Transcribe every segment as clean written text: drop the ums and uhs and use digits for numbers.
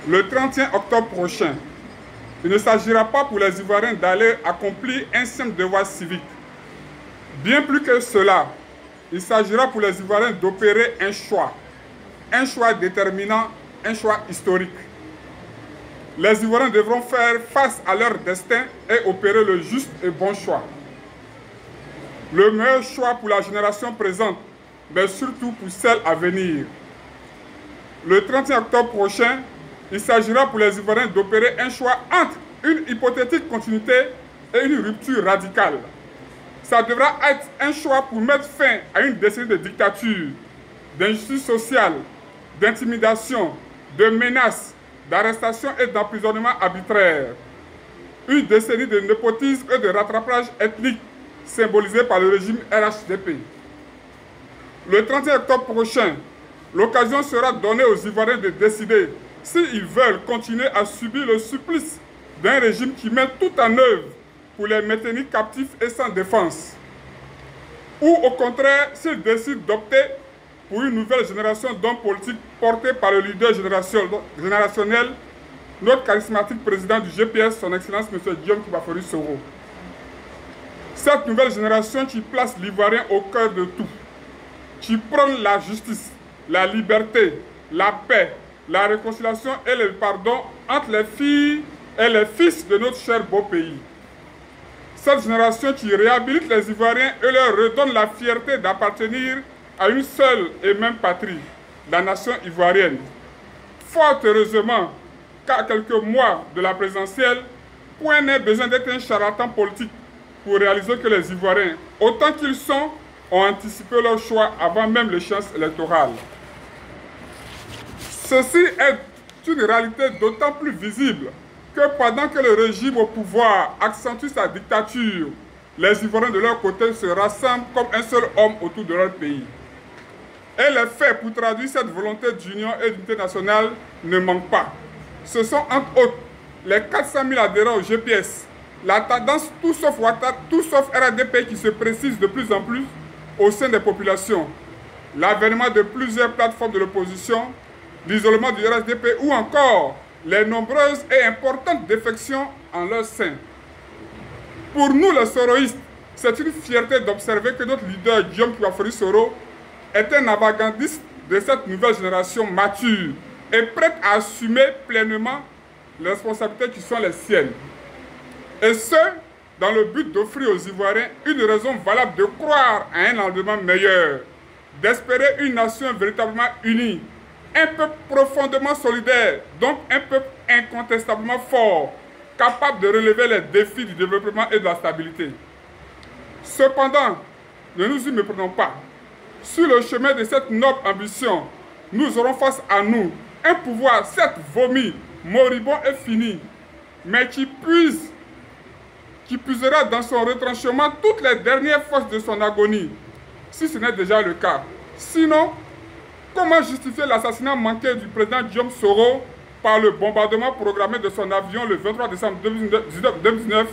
le 31 octobre prochain, il ne s'agira pas pour les Ivoiriens d'aller accomplir un simple devoir civique. Bien plus que cela, il s'agira pour les Ivoiriens d'opérer un choix déterminant, un choix historique. Les Ivoiriens devront faire face à leur destin et opérer le juste et bon choix. Le meilleur choix pour la génération présente, mais surtout pour celle à venir. Le 31 octobre prochain, il s'agira pour les Ivoiriens d'opérer un choix entre une hypothétique continuité et une rupture radicale. Ça devra être un choix pour mettre fin à une décennie de dictature, d'injustice sociale, d'intimidation, de menaces, d'arrestation et d'emprisonnement arbitraire. Une décennie de népotisme et de rattrapage ethnique symbolisée par le régime RHDP. Le 31 octobre prochain, l'occasion sera donnée aux Ivoiriens de décider s'ils veulent continuer à subir le supplice d'un régime qui met tout en œuvre pour les maintenir captifs et sans défense. Ou au contraire, s'ils décident d'opter pour une nouvelle génération d'hommes politiques portés par le leader générationnel, notre charismatique président du GPS, son Excellence M. Guillaume Kibafori Soro. Cette nouvelle génération qui place l'Ivoirien au cœur de tout, qui prône la justice, la liberté, la paix, la réconciliation et le pardon entre les filles et les fils de notre cher beau pays. Cette génération qui réhabilite les Ivoiriens et leur redonne la fierté d'appartenir à une seule et même patrie, la nation ivoirienne. Fort heureusement qu'à quelques mois de la présidentielle, point n'est besoin d'être un charlatan politique pour réaliser que les Ivoiriens, autant qu'ils sont, ont anticipé leur choix avant même l'échéance électorale. Ceci est une réalité d'autant plus visible que pendant que le régime au pouvoir accentue sa dictature, les Ivoiriens de leur côté se rassemblent comme un seul homme autour de leur pays. Et les faits pour traduire cette volonté d'union et d'unité nationale ne manquent pas. Ce sont entre autres les 400 000 adhérents au GPS, la tendance tout sauf RHDP qui se précise de plus en plus au sein des populations, l'avènement de plusieurs plateformes de l'opposition, l'isolement du RHDP ou encore les nombreuses et importantes défections en leur sein. Pour nous les soroïstes, c'est une fierté d'observer que notre leader Guillaume Kibafori Soro est un avant-gardiste de cette nouvelle génération mature et prête à assumer pleinement les responsabilités qui sont les siennes. Et ce, dans le but d'offrir aux Ivoiriens une raison valable de croire à un lendemain meilleur, d'espérer une nation véritablement unie, un peuple profondément solidaire, donc un peuple incontestablement fort, capable de relever les défis du développement et de la stabilité. Cependant, ne nous y méprenons pas. Sur le chemin de cette noble ambition, nous aurons face à nous un pouvoir certes vomi, moribond et fini, mais qui puisera dans son retranchement toutes les dernières forces de son agonie, si ce n'est déjà le cas. Sinon, comment justifier l'assassinat manqué du président Guillaume Soro par le bombardement programmé de son avion le 23 décembre 2019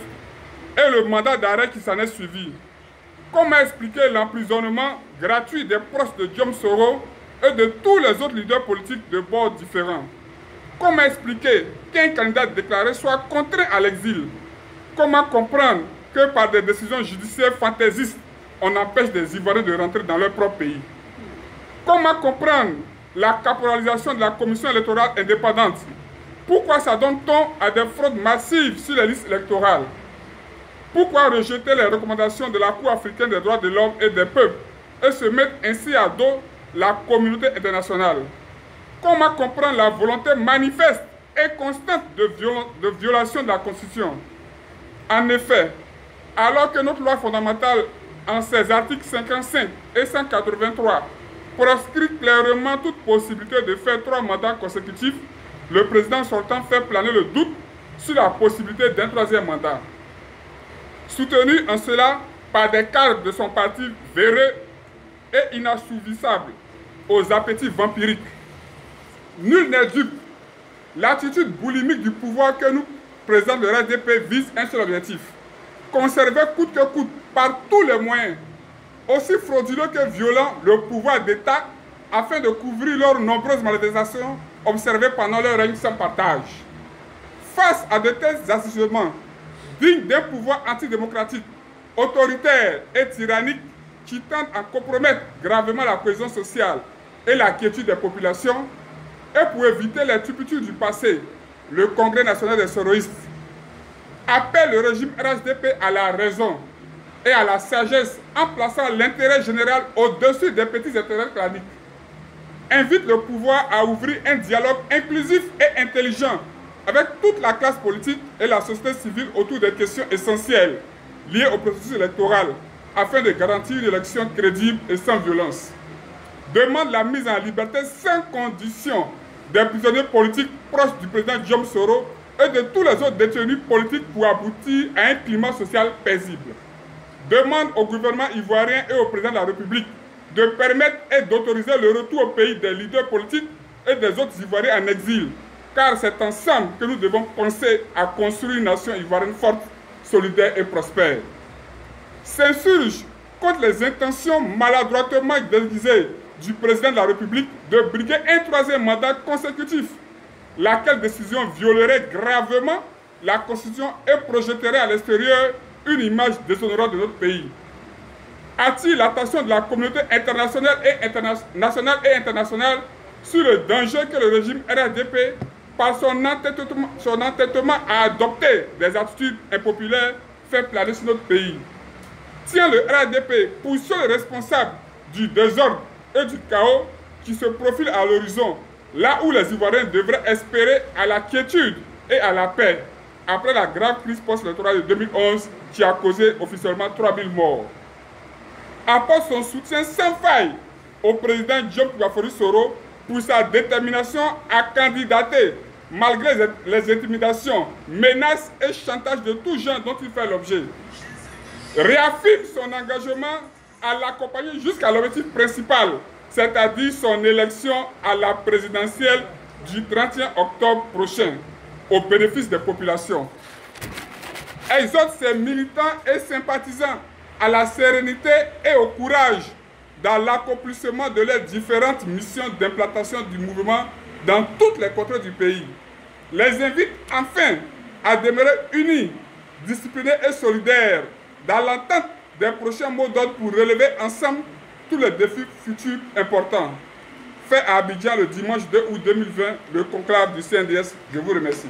et le mandat d'arrêt qui s'en est suivi? Comment expliquer l'emprisonnement gratuit des proches de Guillaume Soro et de tous les autres leaders politiques de bords différents? Comment expliquer qu'un candidat déclaré soit contraint à l'exil? Comment comprendre que par des décisions judiciaires fantaisistes, on empêche des Ivoiriens de rentrer dans leur propre pays? Comment comprendre la caporalisation de la commission électorale indépendante? Pourquoi ça donne ton à des fraudes massives sur les listes électorales? Pourquoi rejeter les recommandations de la Cour africaine des droits de l'homme et des peuples et se mettre ainsi à dos la communauté internationale? Comment comprendre la volonté manifeste et constante de violation de la Constitution? En effet, alors que notre loi fondamentale, en ses articles 55 et 183, proscrit clairement toute possibilité de faire 3 mandats consécutifs, le président sortant fait planer le doute sur la possibilité d'un 3e mandat. Soutenu en cela par des cadres de son parti véreux et inassouvissables aux appétits vampiriques. Nul n'est dupe. L'attitude boulimique du pouvoir que nous présente le RHDP vise un seul objectif: conserver coûte que coûte, par tous les moyens, aussi frauduleux que violent, le pouvoir d'État afin de couvrir leurs nombreuses malversations observés pendant leur règne sans partage. Face à de tels agissements, dignes d'un pouvoir antidémocratique, autoritaire et tyrannique qui tendent à compromettre gravement la cohésion sociale et la quiétude des populations, et pour éviter les turpitudes du passé, le Congrès national des soroïstes appelle le régime RHDP à la raison et à la sagesse en plaçant l'intérêt général au-dessus des petits intérêts claniques. Invite le pouvoir à ouvrir un dialogue inclusif et intelligent avec toute la classe politique et la société civile autour des questions essentielles liées au processus électoral afin de garantir une élection crédible et sans violence. Demande la mise en liberté sans condition des prisonniers politiques proches du président Guillaume Soro et de tous les autres détenus politiques pour aboutir à un climat social paisible. Demande au gouvernement ivoirien et au président de la République de permettre et d'autoriser le retour au pays des leaders politiques et des autres Ivoiriens en exil, car c'est ensemble que nous devons penser à construire une nation ivoirienne forte, solidaire et prospère. S'insurge contre les intentions maladroitement déguisées du président de la République de briguer un troisième mandat consécutif, laquelle décision violerait gravement la Constitution et projetterait à l'extérieur une image déshonorante de notre pays. Attire l'attention de la communauté internationale et internationale sur le danger que le régime RHDP, par son entêtement à adopter des attitudes impopulaires, fait planer sur notre pays. Tient le RHDP pour seul responsable du désordre et du chaos qui se profile à l'horizon, là où les Ivoiriens devraient espérer à la quiétude et à la paix, après la grave crise post-électorale de 2011 qui a causé officiellement 3000 morts. Apporte son soutien sans faille au président Guillaume Soro pour sa détermination à candidater malgré les intimidations, menaces et chantages de tout genre dont il fait l'objet. Réaffirme son engagement à l'accompagner jusqu'à l'objectif principal, c'est-à-dire son élection à la présidentielle du 31 octobre prochain, au bénéfice des populations. Exhorte ses militants et sympathisants à la sérénité et au courage dans l'accomplissement de leurs différentes missions d'implantation du mouvement dans toutes les contrées du pays. Les invite enfin à demeurer unis, disciplinés et solidaires dans l'attente des prochains mots d'ordre pour relever ensemble tous les défis futurs importants. Fait à Abidjan le dimanche 2 août 2020, le conclave du CNDS. Je vous remercie.